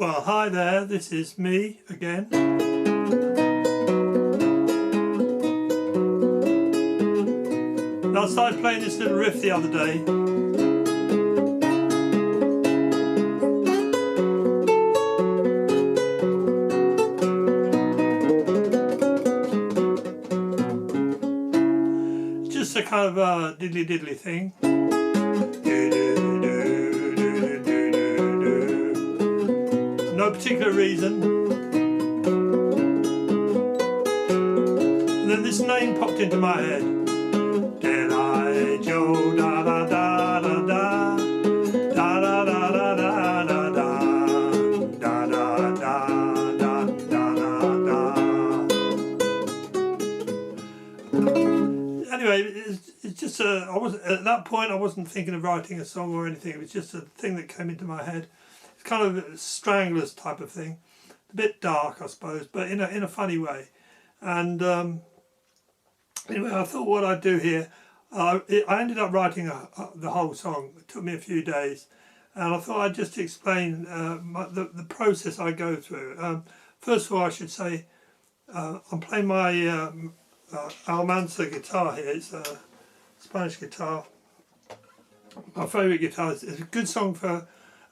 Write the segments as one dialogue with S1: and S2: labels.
S1: Well, hi there, this is me again. Now, I started playing this little riff the other day. It's just a kind of a diddly thing. No particular reason. And then this name popped into my head. Deadeye Joe, da da da da da, da da da da da da da, da da da da da da. Anyway, it's just I wasn't at that point. I wasn't thinking of writing a song or anything. It was just a thing that came into my head. Kind of a Stranglers type of thing, a bit dark I suppose, but in a funny way. And anyway, I thought what I'd do here, I ended up writing the whole song. It took me a few days, and I thought I'd just explain the process I go through. First of all, I should say I'm playing my Almanza guitar here. It's a Spanish guitar, my favourite guitar. It's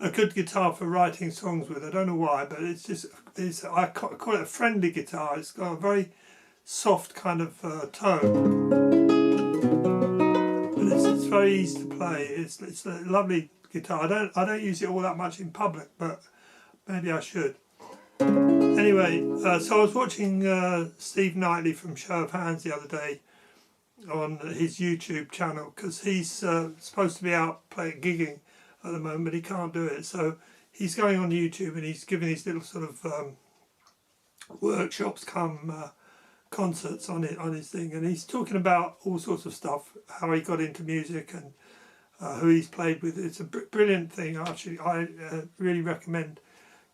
S1: a good guitar for writing songs with. I don't know why, but I call it a friendly guitar. It's got a very soft kind of tone, but it's very easy to play. It's a lovely guitar. I don't use it all that much in public, but maybe I should. Anyway, so I was watching Steve Knightley from Show of Hands the other day on his YouTube channel, because he's supposed to be out gigging at the moment, but he can't do it. So he's going on YouTube and he's giving these little sort of workshops come concerts on his thing, and he's talking about all sorts of stuff, how he got into music and who he's played with. It's a brilliant thing. Actually, I really recommend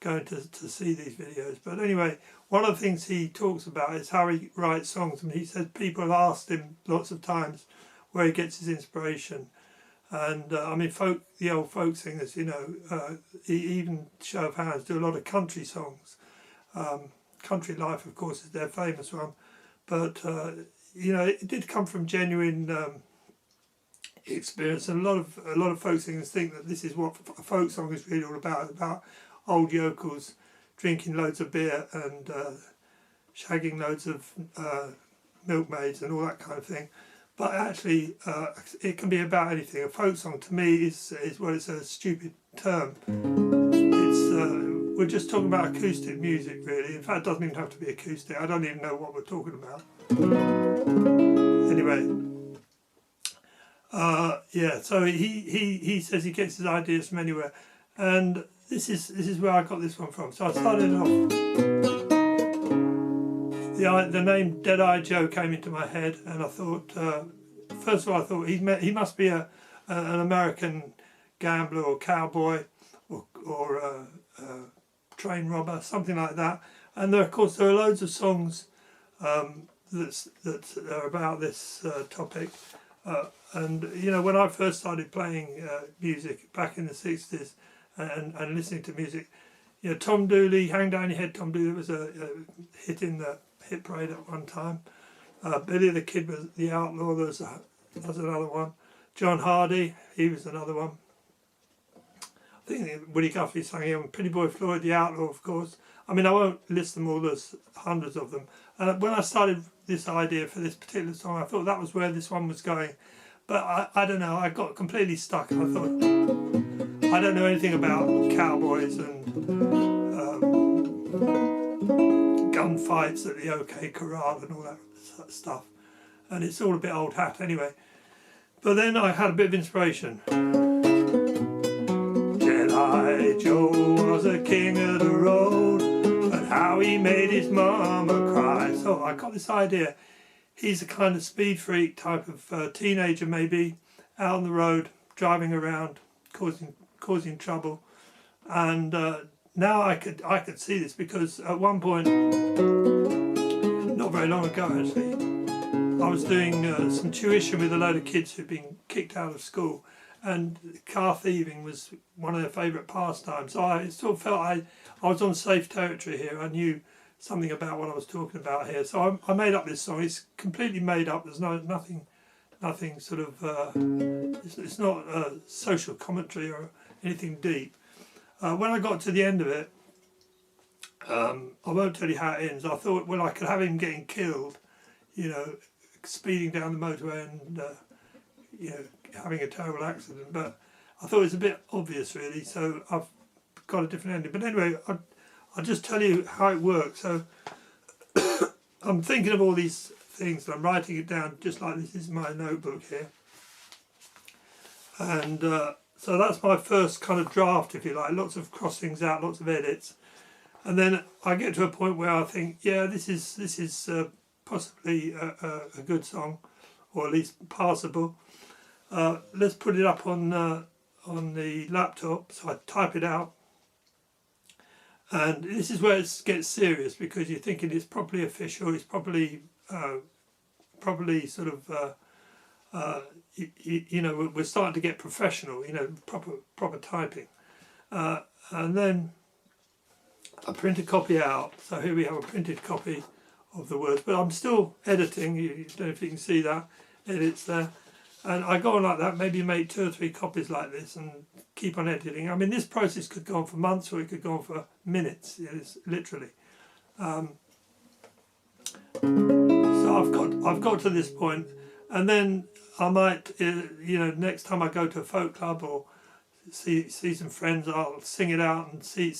S1: going to see these videos. But anyway, one of the things he talks about is how he writes songs, and he says people have asked him lots of times where he gets his inspiration. And I mean, the old folk singers, you know, even Show of Hands do a lot of country songs. Country Life, of course, is their famous one. But you know, it did come from genuine experience. And a lot of folk singers think that this is what a folk song is really all about old yokels drinking loads of beer and shagging loads of milkmaids and all that kind of thing. But actually, it can be about anything. A folk song, to me, is well, it's a stupid term. We're just talking about acoustic music, really. In fact, it doesn't even have to be acoustic. I don't even know what we're talking about. Anyway, yeah. So he says he gets his ideas from anywhere, and this is where I got this one from. So I started off. The name Deadeye Joe came into my head, and I thought, first of all, I thought he must be an American gambler or cowboy or train robber, something like that. And of course there are loads of songs that are about this topic. And you know, when I first started playing music back in the 60s and listening to music, you know, Tom Dooley, Hang Down Your Head, Tom Dooley was a hit in the hit parade at one time. Billy the Kid was the Outlaw, there's another one. John Hardy, he was another one. I think Woody Guthrie sang him. Pretty Boy Floyd, the Outlaw, of course. I mean, I won't list them all, there's hundreds of them. And when I started this idea for this particular song, I thought that was where this one was going. But I don't know, I got completely stuck. I thought, I don't know anything about cowboys and gunfights at the OK Corral and all that stuff, and it's all a bit old hat anyway. But then I had a bit of inspiration. Deadeye Joe was a king of the road, and how he made his mama cry. So I got this idea. He's a kind of speed freak type of teenager, maybe, out on the road, driving around, causing trouble. And now I could see this, because at one point, not very long ago actually, I was doing some tuition with a load of kids who'd been kicked out of school, and car thieving was one of their favourite pastimes. So I sort of felt I was on safe territory here. I knew something about what I was talking about here. So I made up this song. It's completely made up. There's nothing sort of, it's not a social commentary or anything deep. When I got to the end of it, I won't tell you how it ends. I thought, well, I could have him getting killed, you know, speeding down the motorway and, you know, having a terrible accident. But I thought it was a bit obvious, really, so I've got a different ending. But anyway, I'll just tell you how it works. So I'm thinking of all these things and I'm writing it down just like this is my notebook here. And so that's my first kind of draft, if you like, lots of cross things out, lots of edits. And then I get to a point where I think, yeah, this is possibly a good song, or at least passable. Let's put it up on the laptop. So I type it out, and this is where it gets serious, because you're thinking it's probably official, it's probably sort of you know, we're starting to get professional, you know, proper typing, and then I print a copy out. So here we have a printed copy of the words, but I'm still editing. You don't know if you can see that, edits there. And I go on like that, maybe make 2 or 3 copies like this and keep on editing. I mean, this process could go on for months, or it could go on for minutes, it's literally. So I've got to this point, and then I might, you know, next time I go to a folk club or see some friends, I'll sing it out and see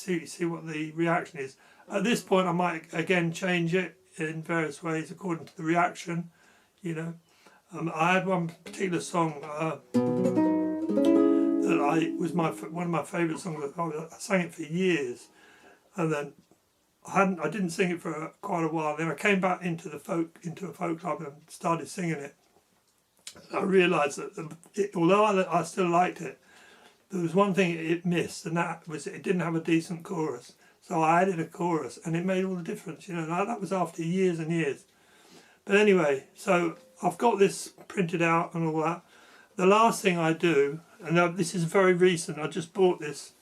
S1: what the reaction is. At this point I might again change it in various ways according to the reaction, you know. I had one particular song that was one of my favourite songs. I sang it for years, and then I didn't sing it for quite a while. Then I came back into a folk club and started singing it. I realised that although I still liked it, there was one thing it missed, and that was it didn't have a decent chorus. So I added a chorus, and it made all the difference, you know. That was after years and years. But anyway, so I've got this printed out and all that. The last thing I do, and this is very recent, I just bought this,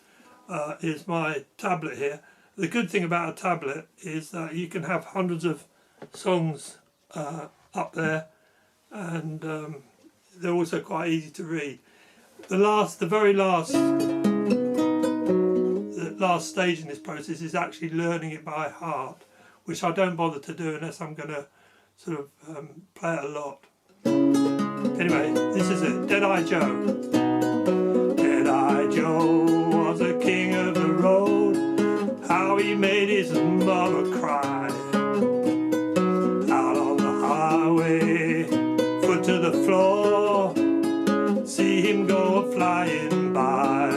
S1: is my tablet here. The good thing about a tablet is that you can have hundreds of songs up there, and they're also quite easy to read. The last stage in this process is actually learning it by heart, which I don't bother to do unless I'm going to sort of play it a lot. Anyway, this is it. Deadeye Joe. Deadeye Joe was a king of the road. How he made his mother cry. Out on the highway, foot to the floor, see him go flying by.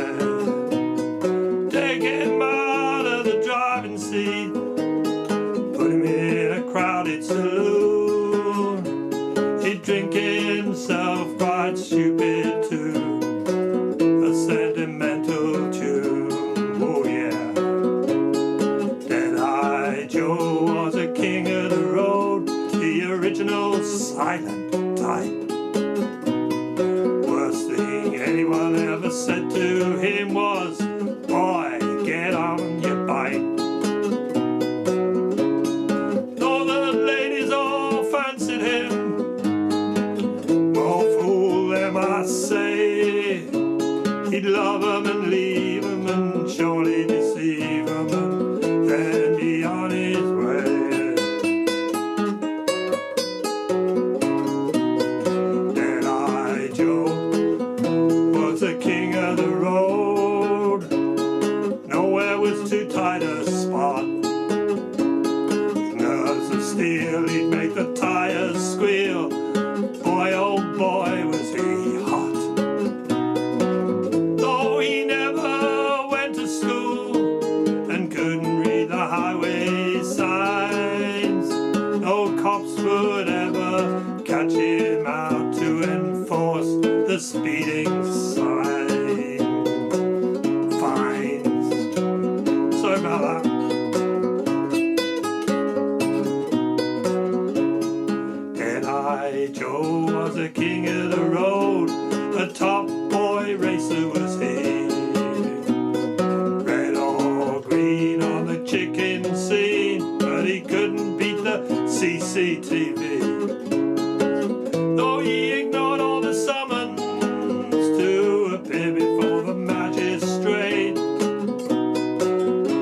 S1: Take him out of the driving seat, put him in a crowded saloon. He'd drink himself quite stupid to a sentimental tune. Oh yeah. Deadeye Joe was a king of the road, the original silent type. Worst thing anyone ever said to him was, "Boy, get on your bike." All the ladies all fancied him, more fool them I say. He'd love them and leave them and surely deceive them and then be on his way. Deadeye Joe was the king of the road. Nowhere was too tight a spot. Nerves of steel, he'd make the tires squeal. Boy, oh boy, was he hot. Though he never went to school and couldn't read the highway signs, no cops would ever catch him out to enforce the speeding sign. Fines. Sorry about that. Deadeye Joe was a king of the road, a top boy breaking scene, but he couldn't beat the CCTV. Though he ignored all the summons to appear before the magistrate.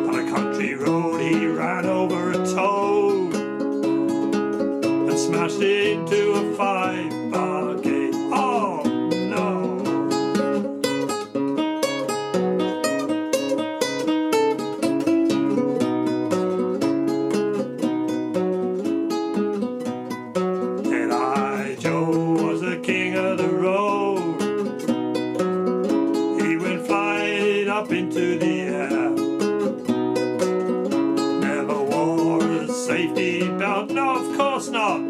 S1: On a country road he ran over a toad and smashed into a 5-bar gate. Oh no! Deadeye Joe was the king of the road. He went flying up into the air. Never wore a safety belt, no, of course not.